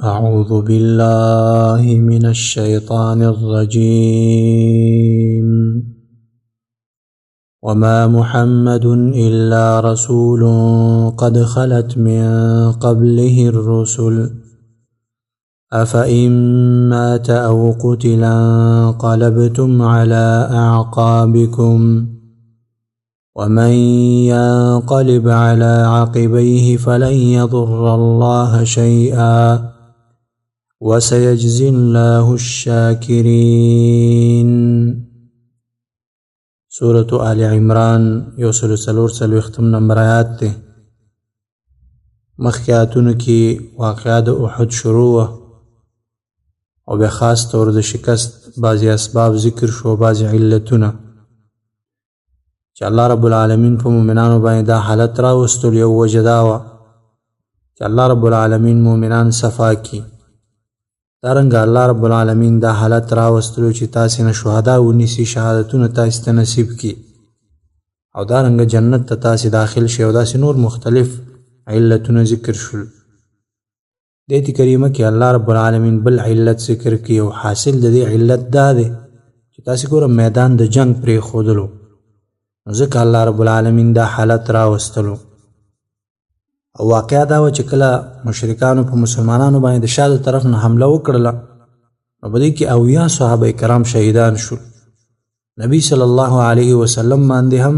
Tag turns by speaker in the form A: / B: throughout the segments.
A: أعوذ بالله من الشيطان الرجيم وما محمد إلا رسول قد خلت من قبله الرسل أفإن مات أو قتل انقلبتم على أعقابكم ومن ينقلب على عقبيه فلن يضر الله شيئا وسيجزي الله الشاكرين. سورة آل عمران یوسل سلور سلوختم نمبر آیات تے مخیاتون کی واقعات احد شروع او بخاص طور د شکست بعضی اسباب ذکر شو بعضی علتونه چې الله رب العالمین په مؤمنانو باندې دا حالت راوستل یو وجه دا وه چې الله رب العالمین مؤمنان صفا کی دارنګه الله رب العالمین دا حالت راوستلو چې تاسې نه شهدا ونیسي شهادتونه تاسې ته نصیب کی او دارنګه جنت ته تاسې داخل شي او داسې نور مختلف علتونه ذکر شول. دې آیت کریمه کې الله رب العالمین بل علت ذکر کی او حاصل د دې علت دا دی چې تاسې ګوره میدان د جنگ پرېښودلو نو ځکه الله رب العالمین دا حالت راوستلو. او واقعا دا و چې کله مشرکانو په مسلمانانو باندې د شا د طرف نه حمله وکړله نو په دې کې 80 صحابه کرام شهیدان شول. نبی صلی الله علیه وسلم باندې هم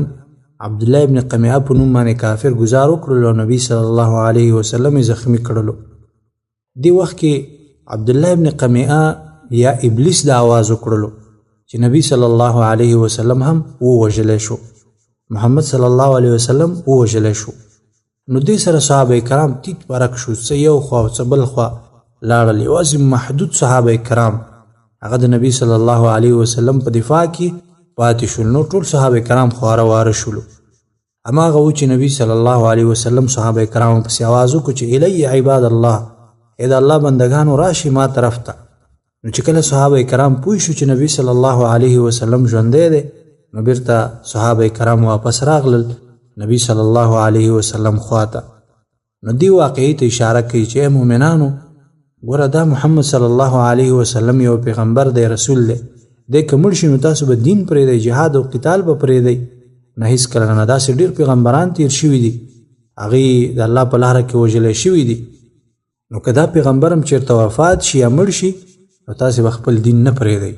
A: عبدالله ابن قمیعه په نوم باندې کافر گزار وکړلو او نبی صلی الله علیه وسلم یې زخمی کړلو. دې وخت کې عبدالله ابن قمیعه یا ابلیس د آواز وکړلو چې نبی صلی الله علیه وسلم هم ووژلی شو، محمد صلی الله علیه وسلم ووژلی شو. نو دې سره صحابه کرام تیت پرک شو، څه یو خوا او څه بل خوا لاړل. یوازې محدود صحابه کرام هغه د نبی صلی الله علیه وسلم په دفاع کې پاتې شول. نو ټول صحابه کرام خواره واره شولو. هماغه و چې نبی صلی الله علیه وسلم صحابه کرامو پسې آواز وکړو چې الی عباد الله، ای د الله بندګانو راشي ما طرف ته. نو چې کله صحابه کرام پوه شو چې نبی صلی الله علیه وسلم ژوندی دی نو بیرته صحابه کرام واپس راغلل نبی صلی الله علیه وسلم خواته. نو دی واقعی ته اشاره کوي چې مؤمنانو ګوره دا محمد صلی الله علیه وسلم یو پیغمبر دی، رسول دی. دی که مړ شي نو تاسو به دین پرېږدئ، جهاد او قتال به پرېږدئ نه، هېڅکله نه. داسې ډېر پیغمبران تیر شوي دي، هغوی د الله په لاره کې وژلی شوي دي. نو که دا پیغمبر هم چېرته وفات شي یا مړ شي نو تاسې به خپل دین نه پرېږدئ.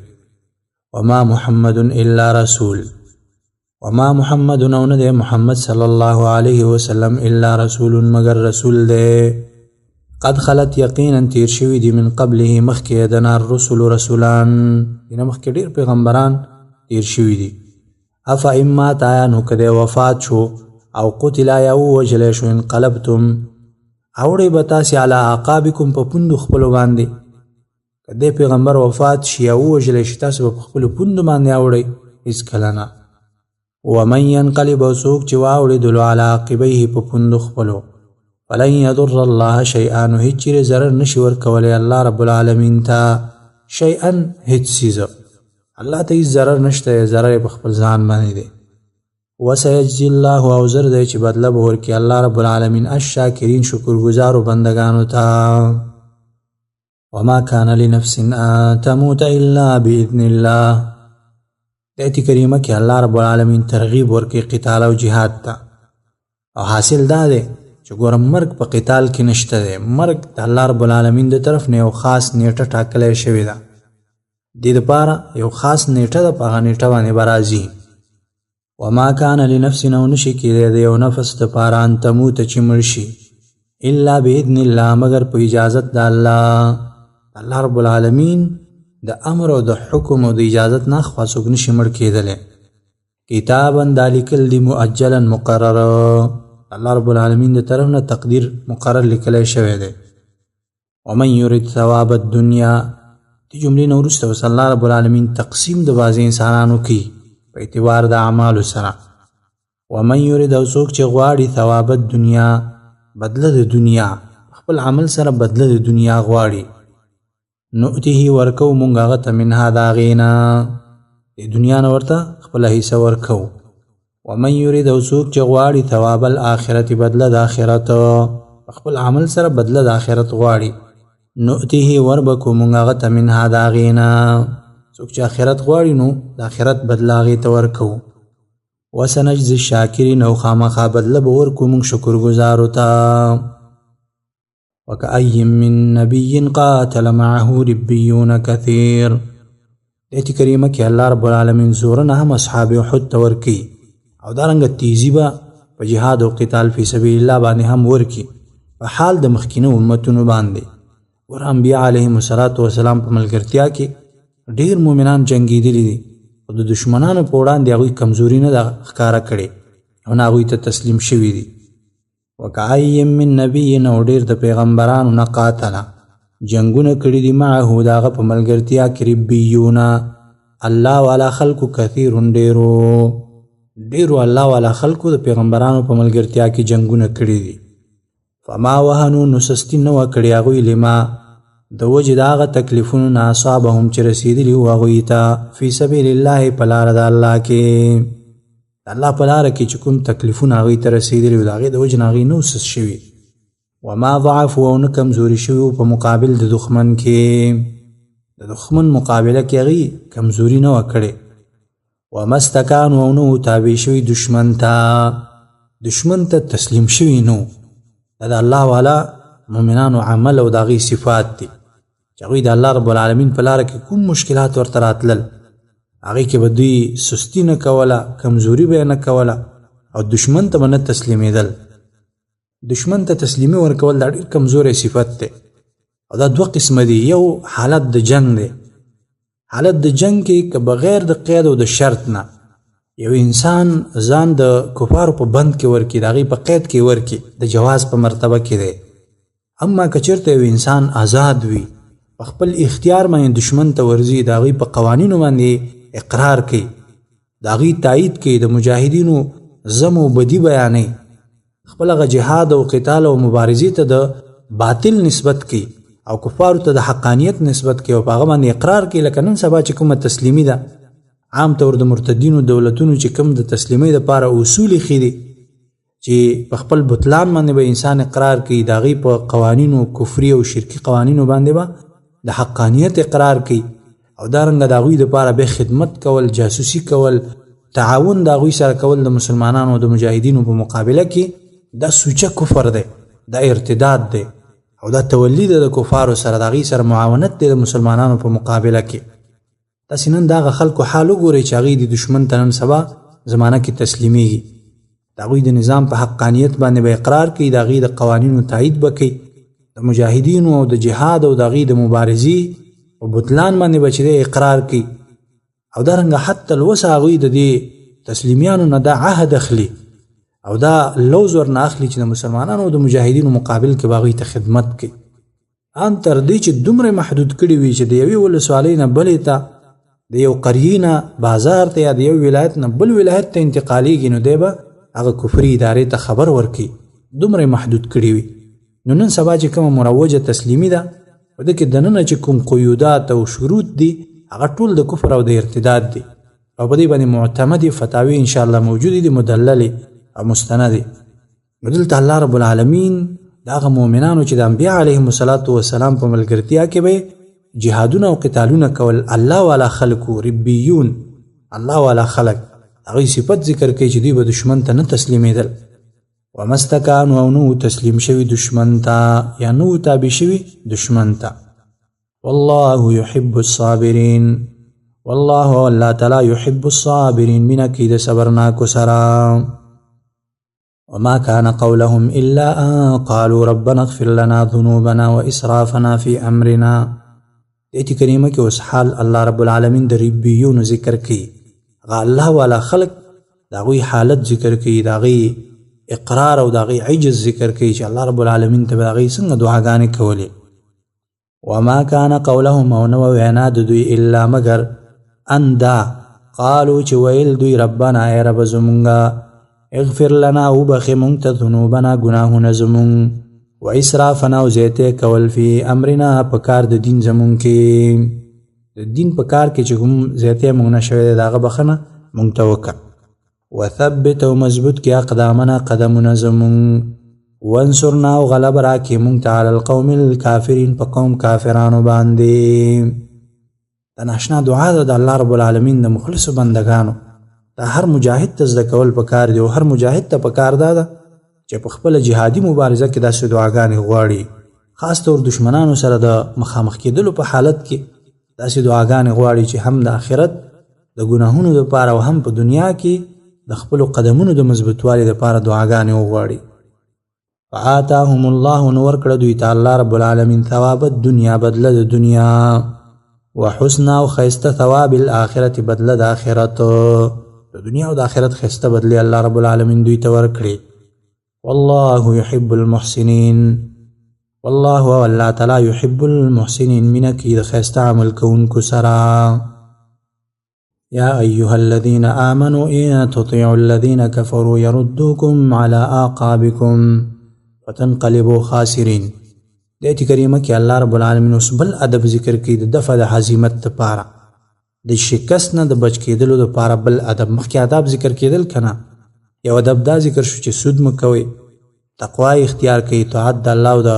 A: وما محمد الا رسول، وما محمد نو نه دی محمد صلی الله علیه وسلم الا رسول مگر رسول دی. قد خلت یقینا تیر شوي دي من قبله مخکې دنا الرسل رسولان، دینه مخکې ډېر پیغمبران تیر شوي دي. افا ان مات آیا نو که دی وفات شو او قتل یا ووژلی شو انقلبتم اوړئ به تاسې علی اعقابکم په پوندو خپلو باندې. که دی پیغمبر وفات شي یا ووژلی شي تاسو به په خپلو پوندو باندې اوړئ، هېڅکله نه. ومن ينقلب څوک چې واوړېدلو علی عقبیه په پوندو خپلو فلن یضر الله شیئا نو هېڅ چیرې ضرر نشي ورکولی الله رب العالمین ته شیئا هېڅ څیزه، الله ته هېڅ ضرر نشته، ضرر یې په خپل ځان باندې دی. وسیجزي الله او زر دی چې بدله به ورکړي الله رب العالمین الشاکرین شکرګزارو بندګانو ته. وما کان لنفس ان تموت الا باذن الله، د آیت کریمه کې الله رب العالمین ترغیب ورکړي قتال او جهاد ته. او حاصل دا دی چې ګوره مرګ په قتال کې نشته دی، مرګ د الله رب العالمین د طرف نه یو خاص نیټه ټاکلی شوې ده، دې دپاره یو خاص نیټه ده، په هغه نیټه باندې به راځي. وما کان لنفس او نشي کېدی د یو نفس دپاره ان تموته چې مړ شي الا باذن الله مگر په اجازت د الله. الله رب العالمین د امر او د حکم او د اجازت نه خوا څوک نشي مړ کېدلی. کتابا دا لیکل دي مؤجلا مقرر، الله رب العالمین د طرف نه تقدیر مقرر لیکلی شوی دی. ومن یرید ثواب الدنیا، دې جملې نه وروسته اوس الله رب العالمین تقسیم د بعضې انسانانو کوي په اعتبار د اعمالو سره. ومن یرید او څوک چې غواړي ثواب الدنیا بدله د دنیا، خپل عمل سره بدله د دنیا غواړي، نؤتیه ورکو مونږ هغه ته منها د هغې نه، د دنیا نه ورته خپله حصه ورکو. ومن یرید او څوک چې غواړي ثواب الاخرت بدله د آخرت، خپل عمل سره بدله د آخرت غواړي، نؤتیه وربکو مونږ هغه ته منها د هغې نه. څوک چې آخرت غواړي نو د آخرت بدله هغې ته ورکوو. وسنجزي الشاکرین او خامخا بدله به ورکو مونږ شکرګزارو ته. وکأی من نبی قاتل معه ربیون کثیر. ایت کریمه کې الله رب العالمین زورونه هم اصحاب احد ته ورکي او دارنګه تیزی به په جهاد او قتال فی سبیل الله باندې هم ورکي په حال د مخکینو امتونو باندې. ور انبیاء علیهم الصلاۃ والسلام په ملګرتیا کې ډیر مؤمنان جنگیدلی دي او د دشمنانو په وړاندې هغوی کمزوري نه ده ښکاره کړې او نه هغوی ته تسلیم شوي دي. وکأی من نبی او ډیر د پیغمبرانو نه قاتله جنگونه کړي دي معه د هغه په ملګرتیا کې ربیونه الله والا خلکو کثیر ډیرو الله والا خلکو د پیغمبرانو په ملګرتیا کې جنگونه کړي دي. فما وهنو نو سستی نه وه کړې هغوی لما د وجې د هغه تکلیفونو نه اصابهم چې رسېدلي وو هغوی ته فی سبیل الله په لاره د الله کې. د الله په لاره کې چې کوم تکلیفونه هغوی ته رسېدلي وو د هغې د وجې نه هغوی نه سست شوي. وما ضعفوا او نه کمزوري شوي په مقابل د دښمن کې. د دښمن مقابله کې هغوی کمزوري نه وه کړې. وما استکانوا او نه تابع شوي دښمن ته تسلیم شوي نو. دا د الله والا مؤمنانو عمل او د هغوی صفات دي چې هغوی د الله رب العالمین په لاره کې کوم مشکلات ورته راتلل هغې کې به دوی سستی نه کوله کمزوري به یې نه کوله او دښمن ته به نه تسلیمېدل. دشمن ته تسلیمي ورکول دا ډېر کمزوری صفت دی او دا دوه قسمه دي. یو حالت د جنگ دی. حالت د جنگ کې که بغیر د قید او د شرط نه یو انسان ځان د کفارو په بند کې ورکړي د هغې په قید کې ورکړي د جواز په مرتبه کې دی. اما که چېرته یو انسان آزاد وي په خپل اختیار باندې دشمن ته ورځي د هغوی په قوانینو باندې اقرار کوي د هغوی تایید کوي د مجاهدینو ذم او بدي بیانوي خپل هغه جهاد او قتال او مبارزې ته د باطل نسبت کوي او کفارو ته د حقانیت نسبت کوي او په هغه باندې اقرار کوي. لکه نن سبا چې کومه تسلیمي ده عام طور د مرتدینو دولتونو چې کوم د تسلیمۍ دپاره اصول ایښي دي چې په خپل بطلان باندې به انسان اقرار کوي د هغوی په قوانینو کفري او شرکي قوانینو باندې به د حقانیت اقرار کوي او دارنګه د هغوی دپاره به خدمت کول جاسوسي کول تعاون د هغوی سره کول د مسلمانانو او د مجاهدینو په مقابله کې دا سوچه کفر دی دا ارتداد دی او دا تولی دی د کفارو سره د هغوی سره معاونت دی د مسلمانانو په مقابله کې. تاسې نن د هغه خلکو حال وګورئ چې هغوی د دشمن ته نن سبا زمانه کې تسلیمیږي د هغوی د نظام په حقانیت باندې به اقرار کوي د هغوی د قوانینو تایید به کوي د مجاهدینو او د جهاد او د هغوی د مبارزې په بطلان باندې به چې دی اقرار کوي او دارنګه حتی الوسه هغوی د دې تسلیمیانو نه دا عهد اخلي او دا لوز ورنه اخلي چې د مسلمانانو او د مجاهدینو مقابل کې به هغوی ته خدمت کوي. ان تر دې چې دومره محدود کړي وي چې د یوې ولسوالۍ نه بلې ته د یو قریې نه بازار ته یا د یو ولایت نه بل ولایت ته انتقالیږي نو دی به هغه کفري ادارې ته خبر ورکړي دومره محدود کړي وي. نو نن سبا چې کومه مروجه تسلیمي ده په ده کې دننه چې کوم قیودات او شروط دي هغه ټول د کفر او د ارتداد دي او په دې باندې معتمدې فتاوی انشاءالله موجودې دي مدللې او مستندې. نو دلته الله رب العالمین د هغه مؤمنانو چې د انبیا علیهم السلام په ملګرتیا کې به جهادونه او قتالونه کول الله والا خلکو ربیون الله والا خلک هغوی صفت ذکر کوي چې دوی به دشمن ته نه تسلیمېدل. وما استکانوا او نو تسلیم شوي دشمن ته یا نو تابع شوي دشمن ته. والله يحب الصابرین والله الله تعالی يحب الصابرین مینه کوي د صبرناکو سره. وما كان قولهم إلا أن قالوا ربنا اغفر لنا ذنوبنا وإسرافنا في أمرنا. ایت کریمه کې اوس حال الله رب العالمین د ربیونو ذکر کوي هغه الله والا خلق د هغوی حالت ذکر کوي د هغوی اقرار او د هغوی عجز ذکر کوي چې الله رب العالمین ته به د هغوی څنګه دعاګانې کولې. وما كان قولهم او نه وینا د دوی الا مگر ان دا قالو چې ویل دوی ربنا ای رب زمونږه اغفر لنا او بخی مونږ ته ذنوبنا ګناهونه زمونږ و اسرافنا او زیاته کول فی امرنا په کار د دین زمونږ کې د دین په کار کې چې کوم زیاته مونږ نه شوی د هغه بخښنه مونږ ته وکړه. وثبت او مضبوط کې اقدامنا قدمونه زمونږ وانصرنا او غلب راکې مونږ ته علی القوم الکافرین په قوم کافرانو باندې. دا ناشنا دعا ده د الله رب العالمین د مخلصو بندگانو. دا هر مجاهد ته زده کول پکار دی او هر مجاهد ته پکار ده چې په خپل جهادي مبارزه کې داسې دعاګانې غواړي، خاص طور دشمنانو سره د مخامخ کېدلو په حالت کې داسې دعاګانې غواړي چې هم د آخرت د ګناهونو دپاره او هم په دنیا کې د خپلو قدمونو د مضبوطوالي دپاره دعاګانې وغواړي. فآتاهم الله نو ورکړه دوی ته الله رب العالمین ثواب الدنیا بدله د دنیا، وحسن او ښایسته ثواب الآخرت بدله د آخرت، د دنیا او د آخرت ښایسته بدلې الله رب العالمین دوی ته ورکړي. والله يحب المحسنین، والله او الله تعالی يحب المحسنین مینه کوي د ښایسته عمل کوونکو سره. یا ایها الذین آمنوا ان تطیعوا الذین کفروا یردوکم علی اعقابکم فتنقلبوا خاسرین. د آیت کریمه کې الله رب العالمین اوس بل ادب ذکر کوي د دفع د هزیمت لپاره، د شکست نه د بچ کېدلو لپاره بل ادب. مخکې آداب ذکر کېدل کنه، یو ادب دا ذکر شو چې سود مه کوئ، تقوا اختیار کوئ، طاعت د الله او د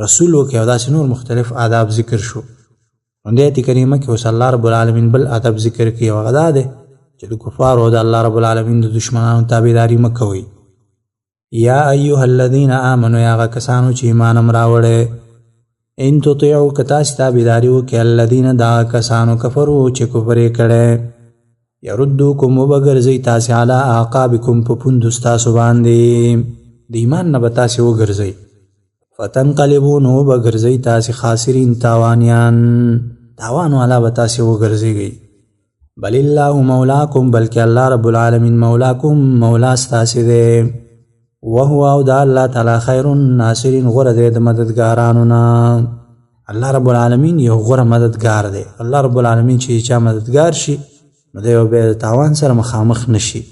A: رسول وکړئ، او داسې نور مختلف آداب ذکر شو. نو د آیت کریمه کې اوس الله رب العالمین بل ادب ذکر کوي، او هغه دا دی چې د کفارو او د الله رب العالمین د دشمنانو تابعداري مه کوئ. یا ایها الذین آمنوا، یا هغه کسانو چې ایمان هم راوړی، ان تطیعوا که تاسې تابعداري وکړئ الذین دا کسانو کفرو چې کفر یې کړی، یردوکم وبګرځئ تاسې علی اعقابکم په پوندو ستاسو باندې، د ایمان نه به تاسې وګرځئ. فتنقلبوا نو وبګرځئ تاسې خاسرین تاوانیان، تاوان والا به تاسې وګرځئ. بل الله مولاکم، بلکې الله رب العالمین مولاکم مولا ستاسې دی، وهو او دا الله تعالی خیر الناصرین غوره دی د مددګارانو نه. الله رب العالمین یو غوره مددګار دی. الله رب العالمین چې چا مددګار شي نو دی به د تاوان سره مخامخ نشي.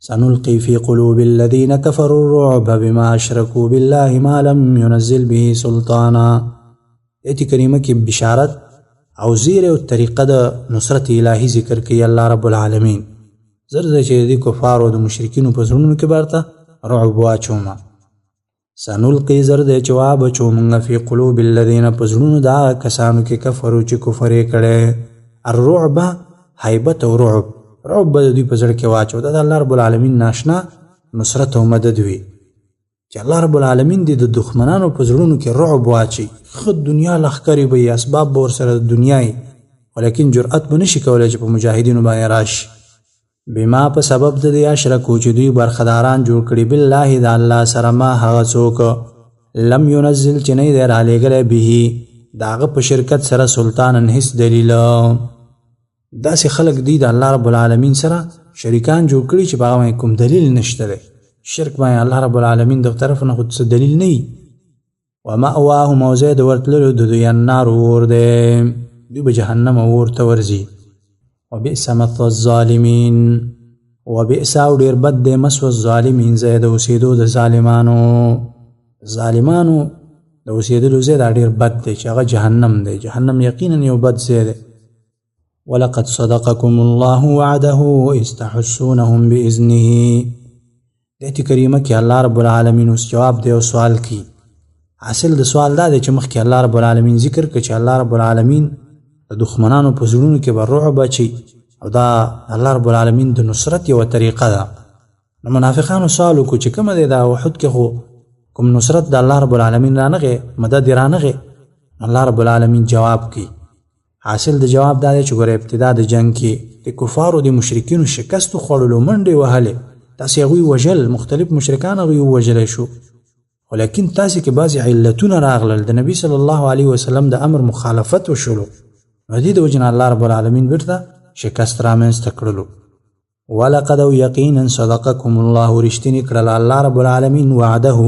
A: سنلقي في قلوب الذين كفروا الرعب بما اشركوا بالله ما لم ينزل به سلطانا. ایت کریمه کې بشارت او زیر او طریقه د نصرت الهی ذکر کوي الله رب العالمین. زرد چې د کفار او د مشرکینو په زړونو کې برته رعب واچوما. سنلقي زرد جواب چومنګ فی قلوب الذين په زړونو دا کسانو کې کفرو چې کفر یې کړي الرعب هیبت او رعب. رعب به دوی په زړه کې واچو. دا د الله رب العالمین ناشنا نصرت او مدد وي چې الله رب العالمین د دښمنانو په زړونو کې رعب واچي. خود دنیا لښکرې به اسباب به ورسره د دنیای، ولیکن جرأت به نشي کولی چې په مجاهدینو باندې راشي. بما په سبب د دې اشرکو چې دوی برخداران جوړ کړي بالله د الله سره ما هغه څوک لم ينزل چې نه دی رالیږلی به د هغه په شرکت سره سلطانا هیڅ دلیل. داسې خلک دی د الله رب العالمین سره شریکان جوړ کړي چې په هغه باندې کوم دلیل نشته دی. شرک باندې الله رب العالمین د طرف نه خود څه دلیل نه وي. ومأواهم او ځای د ورتللو د دوی النار اور دی، دوی به جهنم اور ته ورځي. وبئس مثوى الظالمین، وبئس او ډېر بد دی مثوى الظالمین ځای د اوسېدو د ظالمانو. ظالمانو د اوسېدلو ځای دا ډېر بد دی چې هغه جهنم دی. جهنم یقینا یو بد ځای دی. ولقد صدقكم الله وعده اذ تحسونهم بإذنه. د آیت کریمه کې الله رب العالمین اوس جواب دی او سوال کی. حاصل د سوال دا دی چې مخکې الله رب العالمین ذکر کړ چې الله رب العالمین د دښمنانو په زړونو کې به رعب اچي، او دا الله رب العالمین د نصرت یوه طریقه ده. نو منافقانو سوال وکړو چې کومه دی دا احد کې خو کوم نصرت د الله رب العالمین رانغی، مدد یې رانغی. الله رب العالمین جواب کی. حاصل د جواب دا دی چې ګوره ابتدا د جنگ کې د کفارو د مشرکینو شکست خوړلو منډې وهلې، تاسې هغوی وژل، مختلف مشرکان هغوی ووژلی شو، ولیکن تاسې کې بعضې علتونه راغلل، د نبي صلی الله علیه وسلم د امر مخالفت وشلو، نو دې د وجې نه الله رب العالمین بیرته شکست رامنځته کړلو. ولقد او یقینا صدقکم الله رښتینې کړله الله رب العالمین وعده،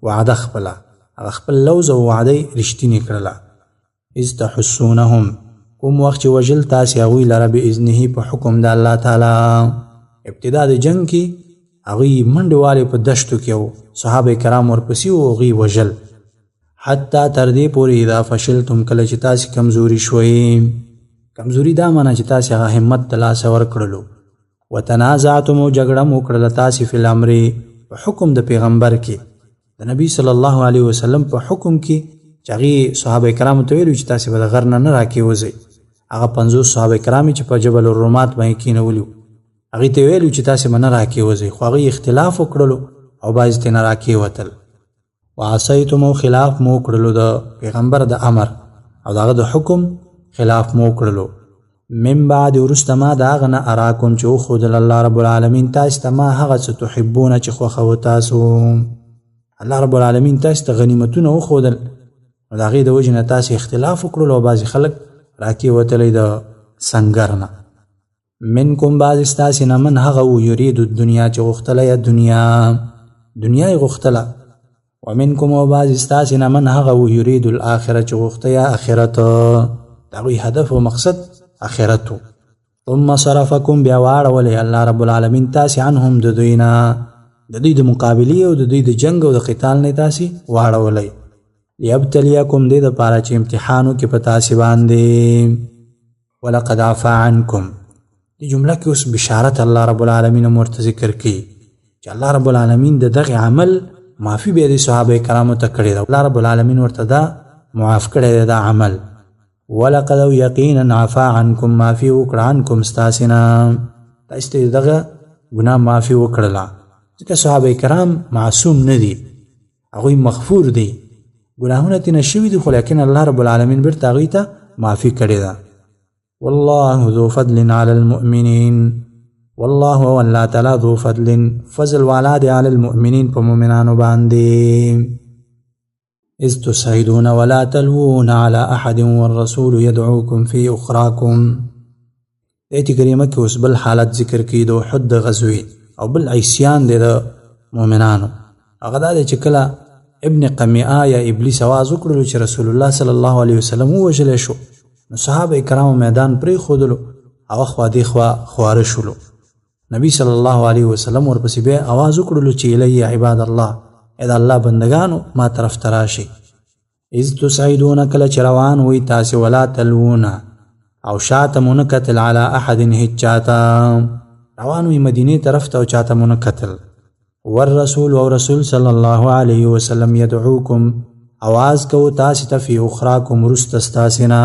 A: وعده خپله، هغه خپل لوز او وعده رښتینې کړله. اذ تحسونهم، کوم وخت چې وژل تاسې هغوی لره باذنه په حکم د الله تعالی. ابتدا د جنگ کې هغوی منډې والې په دشتو کې وو، صحابه کرام ورپسې وو، هغوی وژل. حتی تر دې پورې اذا فشلتم، کله چې تاسې کمزوري شوئ. کمزوري دا معنی چې تاسې هغه همت د لاسه ورکړلو. وتنازعتم او جګړه مو کړله تاسې فی الامر په حکم د پیغمبر کې د نبی صلی الله علیه وسلم په حکم کې چې هغې صحابه کرامو ته ویلو چې تاسې به د غر نه نه راکېوځئ. هغه 50 صحابه کرام چې په جبل الرومات باندې کېنولي وو هغې ته ویلو چې تاسې به نه راکېوځئ، خو هغوی اختلاف وکړلو او بعضې ترې نه راکېوتل. وعصیتم او خلاف مو وکړلو د پیغمبر د امر او د هغه د حکم خلاف مو وکړلو. من بعد وروسته ما د هغه نه اراکم چې وښودل الله رب العالمین تاسې ته ما هغه څه تحبونه چې خوښوه تاسو. الله رب العالمین تاسې ته غنیمتونه وښودل نو د هغې د وجې نه تاسې اختلاف وکړلو او بعضې خلک راکېوتلی د سنګر نه. منکم بعضې ستاسې نه من هغه و یرید الدنیا چې غوښتله یې دنیا یې غوښتله، ومنکم او بعضې ستاسې نه من هغه و یرید الاخره چې غوښته یې آخرت، د هغوی هدف او مقصد آخرت و. ثم صرفکم بیا واړولی الله رب العالمین تاسې عنهم د دوی نه، د دوی د مقابلې او د دوی د جنګ او د قتال نه تاسې واړولی. لیبتلیکم دې دپاره چې امتحان وکړي په تاسې باندې. ولقد عفا عنکم دې جمله کې اوس بشارت الله رب العالمین هم ورته ذکر کوي چې الله رب العالمین د دغې عمل معافي بیا د صحابه کرامو ته کړې ده. الله رب العالمین ورته دا معاف کړی دی دا عمل. ولقد او یقینا عفا عنکم معافي وکړه عنکم ستاسې نه، تاسې ته دغه ګناه معافي وکړله ځکه صحابه کرام معصوم نه دي، هغوی مغفور دي، ګناهونه ترېنه شوي دي خو لیکن الله رب العالمین بیرته هغوی ته معافي کړې ده. والله ذو فضل علی المؤمنین والله او الله تعالی ذو فضل فضل والا دی علی المؤمنین په مؤمنانو باندې. اذ تسعدون ولا تلوون على احد والرسول يدعوكم في اخراكم. ایت کریمه کې اوس بل حالت ذکر کړي د احد د غزوې او بل عیسیان دی د مؤمنانو. هغه دا دی چې کله ابن قمیعه یا ابلیس آواز وکړلو چې رسول الله صلی الله علیه وسلم ووژلی شو نو صحابه کرامو میدان پرېښودلو هغه خوا دې خوا خواره شولو. نبی صلی الله علیه وسلم ورپسې بیا آواز وکړلو چې الی عباد الله ای د الله بندگانو ما طرف ته راشئ. اذ تسعدون کله چې روان وئ تاسې ولا تلوون او شاته مو نه کتل علی احد هیڅ چاته، روان وئ مدینې طرف ته او چاته مو نه کتل. والرسول او رسول صلی الله علیه وسلم یدعوکم آواز کو تاسې ته فی اخراکم وروسته ستاسې نه،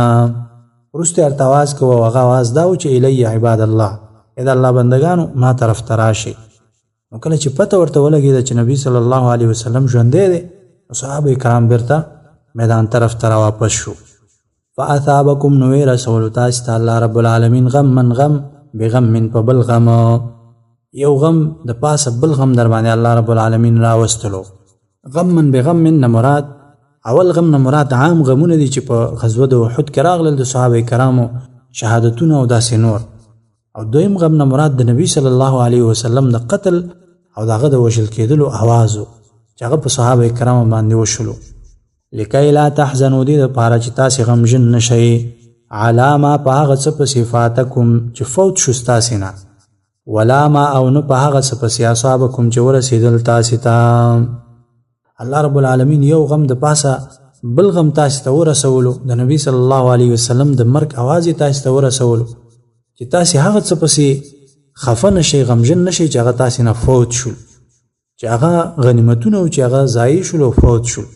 A: وروسته ورته آواز کو او هغه آواز دا و چې الی عباد الله ای د الله بندگانو ما طرف ته راشئ. نو کله چې پته ورته ولګېده چې نبی صلی الله علیه وسلم ژوندی دی نو صحابه کرام بیرته میدان طرف ته راواپس شو. فاثابکم نو یې رسولو تاسې ته الله رب العالمین غمن غم بغم په بل غم، یو غم د پاسه بل غم در باندې الله رب العالمین راوستلو. غمن بغمن نه مراد اول غم نه مراد عام غمونه دي چې په غزوه د احد کې راغلل د صحابه کرامو شهادتونه او داسې نور، او دویم غم نه مراد د نبی صلی الله علیه وسلم د قتل او دغه د وژل کېدلو آوازو چې هغه په صحابه کرامو باندې وشلو. لکۍ لا تحزنوا دې دپاره چې تاسې غمژن نه شئ علی ما په هغه څه پسې فاتکم چې فوت شو ستاسې نه، ولا ما او نه په هغه څه پسې اصابکم چې ورسېدل تاسې ته. الله رب العالمین یو غم د پاسه بل غم تاسې ته ورسولو، د نبی صلی الله علیه وسلم د مرګ آواز یې تاسې ته ورسولو چې تاسې هغه څه پسې خفه نه شئ غمژن نه شئ چې هغه تاسې نه فوت شول، چې هغه غنیمتونه و چې هغه ضایع شول او فوت شول،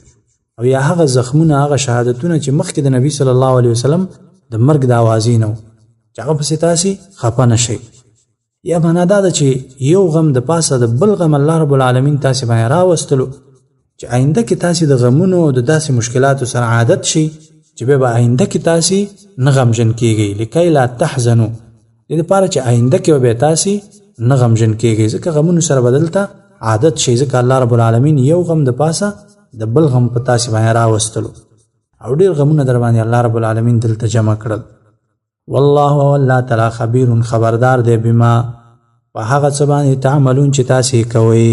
A: او یا هغه زخمونه هغه شهادتونه چې مخکې د نبی صلی الله علیه وسلم د مرګ د آوازې نه و چې هغه پسې تاسې خفه نه شئ. یا معنا دا ده چې یو غم د پاسه د بل غم الله رب العالمین تاسې باندې راوستلو چې آینده کې تاسې د غمونو او د داسې مشکلاتو سره عادت شي چې بیا به آینده کې تاسې نه غمژن کېږئ. لکۍ لا تحزنوا دې دپاره چې آینده کې به بیا تاسې نه غمژن کېږئ ځکه غمونو سره به دلته عادت شي، ځکه الله رب العالمین یو غم د پاسه د بل غم په تاسې باندې راوستلو او ډېر غمونه در باندې الله رب العالمین دلته جمع کړل. والله او الله تعالی خبیر خبردار دی بما په هغه څه باندې تعملون چې تاسې کوئ،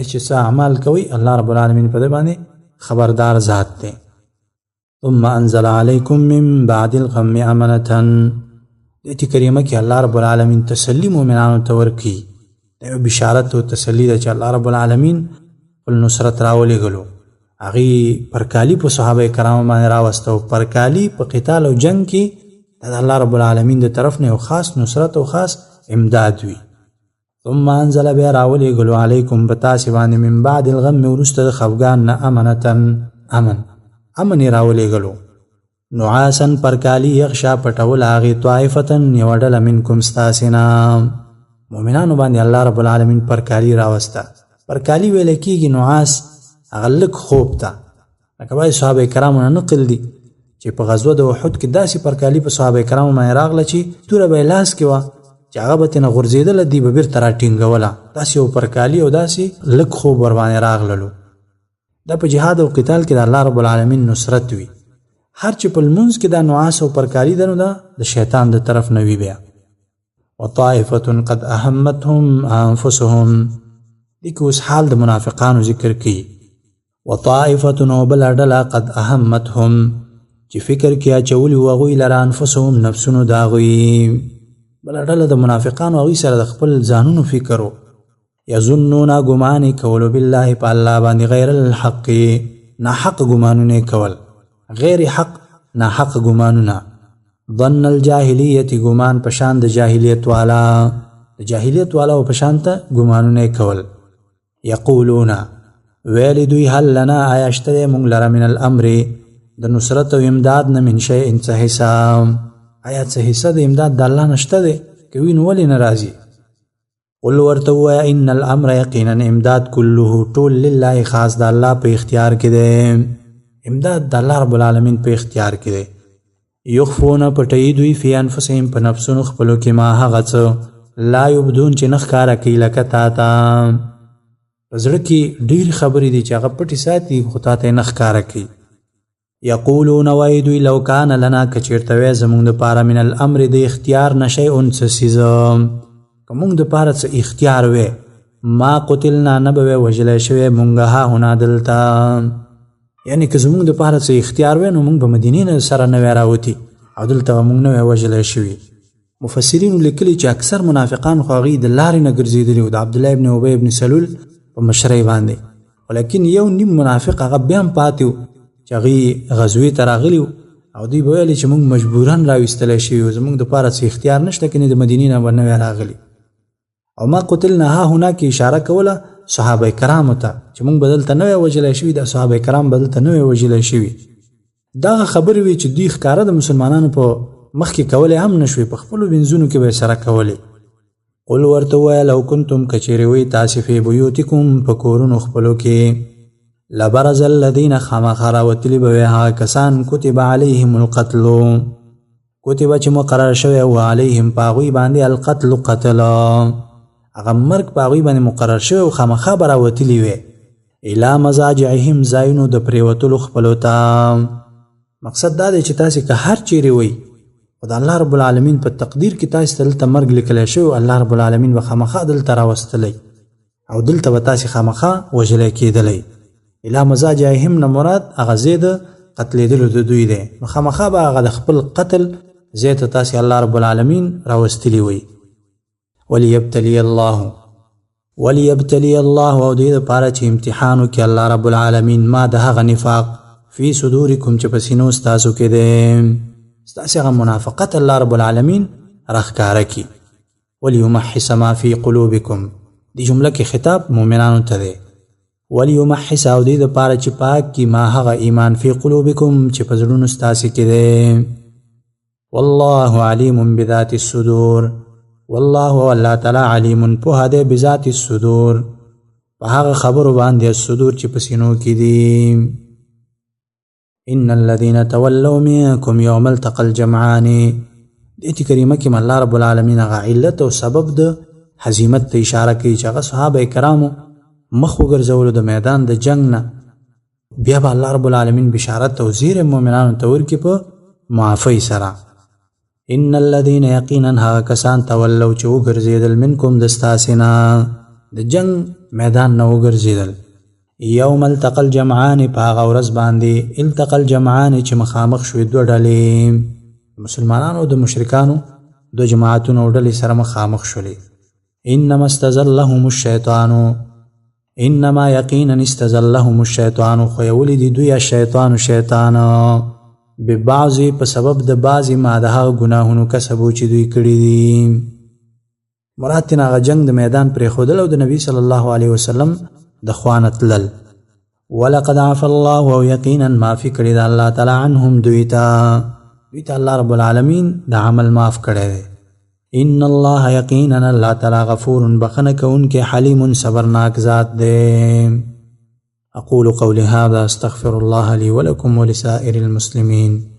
A: چې څه اعمال کوئ الله رب العالمین په دې باندې خبردار ذات دی. ثم انزل علیکم من بعد الغم امنة دې کریمه کې الله رب العالمین تسلی مؤمنانو ته ورکړي، دا بشارت او تسلی ده چې الله رب العالمین خپل نصرت راولېږلو، هغې پرکالي په صحابه کرامو باندې راوسته او پرکالي په قتال او جنګ کې د الله رب العالمین د طرف نه یو خاص نصرت او خاص امداد وي. ثم انزل بیا راولېږلو علیکم په تاسې باندې من بعد الغم وروسته د خفګان نه امن یې راولېږلو نعاسن پرکالي یغشا پټول هغې طائفتن یوه ډله منکم ستاسې نه مؤمنانو باندې الله رب العالمین پرکالي راوسته پرکالي ویلی کېږي نعاس هغه لږ خوب ته لکه باید صحابه کرامو نه نقل دي چې په غزوه د احد کې داسې پرکالي په صحابه کرامو باندې راغله چې توره به یې لاس کې وه چې هغه به ترېنه غورځېدله دی به بېرته راټینګوله داسې یو پرکالي او داسې لږ خوب ورباندې راغللو دا په جهاد او قتال کې د الله رب العالمین نصرت وي هر چې په لمونځ کې دا نعاس او پرکالي ده نو دا د شیطان د طرف نه وي بیا وطائفة قد اهمتهم انفسهم دې کې اوس حال د منافقانو ذکر کوي وطائفة او بله ډله قد اهمتهم چې فکر کې اچولي وو هغوی لره انفسهم نفسونو د هغوی بله ډله د منافقانو هغوی سره د خپل ځانونو فکر و یظنون ګمانې کولو بالله په الله باندې غیر الحق ناحق ګمانونه کول غیر حق ناحق ګمانونه ظن الجاهلیت ګمان پشان د جاهلیت والا او پشان ته ګمانونه کول یقولون ویل دوی هل لنا آیا شته موږ لره من الامر د نصرت او امداد نه من شیء څه حصه آیا څه حصه د امداد د الله نشته دی که وي نو ولې نه راځي قل ورته ووایه ان الامر یقینا امداد کله ټول لله خاص د الله په اختیار کې دی امداد د الله رب العالمین په اختیار کې دی یخفون پټوي دوی فی انفسهم په نفسونو خپلو کې ما هغه څه لا یبدون چې نه ښکاره کوي لکه تا ته په زړه کې ډېرې خبرې دي چې هغه پټې ساتي خو تا ته یې نه ښکاره کوي یقولون وایي دوی لو کان لنا که چېرته وی زموږ دپاره من الامر د اختیار نه شیئن څه څیزه که موږ دپاره څه اختیار وی ما قتلنا نه به وی وژلی شوی مونږ هاهنا دلته یعنی که زموږ دپاره څه اختیار وی نو موږ به مدینې نه سره نه وی راوتي او دلته به موږ نه وی وژلی شوي مفسرینو لیکلي چې اکثر منافقان خو هغوی د لارې نه ګرځېدلي و د عبدالله ابن ابی ابن سلول په مشرۍ باندې ولیکن یو نیم منافق هغه بیا هم پاتې و چې هغوی غزوې ته راغلي و او دوی به ویلې چې موږ مجبورن راویستلی شوي و زموږ دپاره څه اختیار نشته که نه د مدینې نه به نه وی راغلي او ما قتلنا ها هنا کې اشاره کوله صحابه کرامو ته چې موږ به دلته نه وی وژلی شوي د صحابه کرام به دلته نه وی وژلی شوي دغه خبرې وي چې دوی ښکاره د مسلمانانو په مخ کې کولی هم نه شوي په خپلو بنځونو کې به یې سره کولی قل ورته ووایه لو کنتم که چیرې وی تاسې فی بیوتکم په کورونو خپلو کې لبرز الذین خامخا راوتلي به وی هغه کسان کتب علیهم القتل کتبه چې مقرر شوی و علیهم په هغوی باندې القتل قتل هغه مرګ په هغوی باندې مقرر شوی و خامخا به راوتلي وی الی مضاجعهم ځایونو د پرېوتلو خپلو ته مقصد دا دی چې تاسې که هر چیرې وی خو د الله رب العالمین په تقدیر کې تاسې ته دلته مرګ لیکلی شوی الله رب العالمین به خامخا دلته راوستلی او دلته به تاسې خامخا وژلی کېدلی الی مضاجعهم نه مراد هغه ځای د قتلېدلو د دوی دی نو خامخا به هغه د خپل قتل ځای ته تاسې الله رب العالمین راوستلی وی وليبتلي الله او دې دپاره چې امتحان وکړي الله رب العالمین ما د هغه نفاق فی صدورکم چې په سینو ستاسو کې دی ستاسې هغه منافقت الله رب العالمین راښکاره کړي وليمحص ما فی قلوبکم دې جمله کې خطاب مؤمنانو ته دی وليمحص او دې دپاره چې پاک کړي ما هغه ایمان فی قلوبکم چې په زړونو ستاسې کې دی والله علیم بذات الصدور والله والله تعالی علیم پوهه دی بذات الصدور په هغه خبرو باندې الصدور چې په سینو کې دي ان الذين تولوا منكم يوم التقى الجمعان دې کریمه کې الله رب العالمین هغه علت او سبب د هزیمت ته اشاره کوي چې هغه صحابه کرامو مخ وګرځولو د میدان د جنگ نه بیا به الله رب العالمین بشارت او زیر مؤمنانو ته ورکړي په معافی سره ان الذين یقینا هغه کسان تولوا چې وګرځېدل منکم د ستاسې نه د جنگ میدان نه وګرځېدل یوم التقى الجمعان په هغه ورځ باندې التقى الجمعان چې مخامخ شوې دوه ډلې مسلمانانو او د مشرکانو دوه جماعتونو او ډلې سره مخامخ شولې انما استزلهم الشیطان انما یقینا استزلهم الشیطان خو یولی دي دوی شیطان ببعضی په سبب د بعضی ما د هغه ګناهونو کسبو چې دوی کړي دي مراد تینا هغه جنگ د میدان پرېښودل او د نبی صلی الله علیه وسلم د خوانه تلل. ولقد عفا الله او یقینا معافي کړي د الله تعالی عنهم دوی ته الله رب العالمین د عمل معاف کړی دی. ان الله یقینا الله تعالی غفور بخنه کوونکی حلیم صبرناک ذات دی. اقول قولي هذا استغفر الله لي ولكم ولسائر المسلمين.